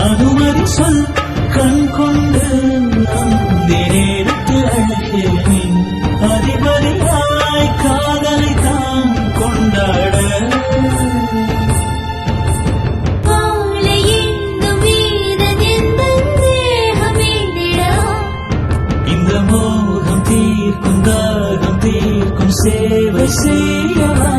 அனுமதி சொல் கண் கொண்டு அந்த நேரத்து அழகே அதிபதியாய் காதலை தான் கொண்டாட இந்த மோகம் தீர்க்கும் தாகம் தீர்க்கும் சேவை செய்யவா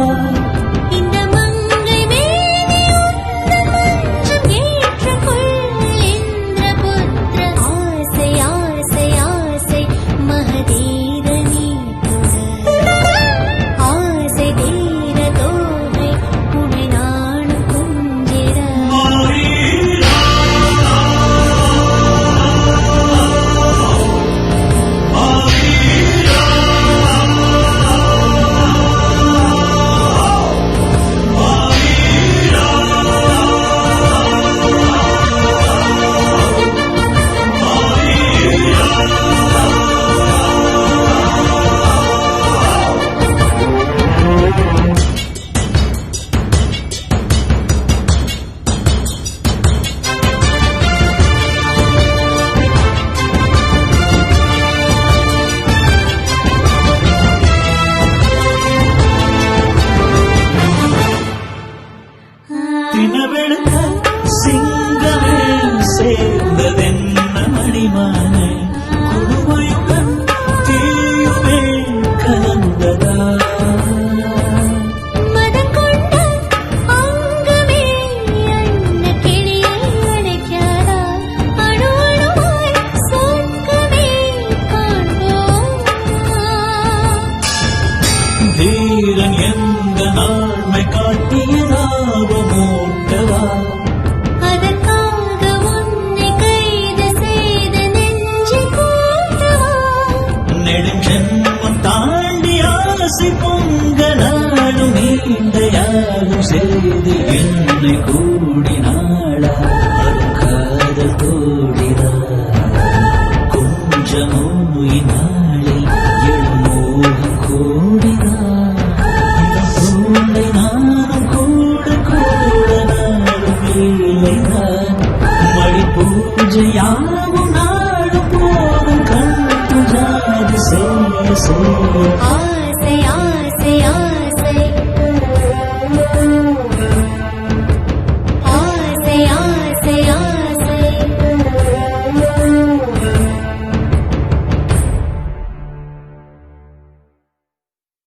தினவெழுத்த சிங்கமே சேர்ந்ததென்ன மணிமான குழுமையுடன் தீயுமே கலந்ததா மதம் கொண்ட அங்கமே அன்ன கிளியை அடைக்காதா அணுவாய் சொர்க்கமே காண்போம் தீரன் எந்த நாள்மை காட்டியதாவமோ அதற்காக உன்னை கைது செய்து நெஞ்சை கூட்டவா நெடுஞ்சென்மம் தாண்டி ஆசை பொங்க நாடும் நீண்ட யாரும் செய்து என்னை கூடினாளா காதல் கூடினா கொஞ்சமோ இந்நாளில் எழுமோகம் கூடினா நானும் கூட கூட நாடும் இல்லை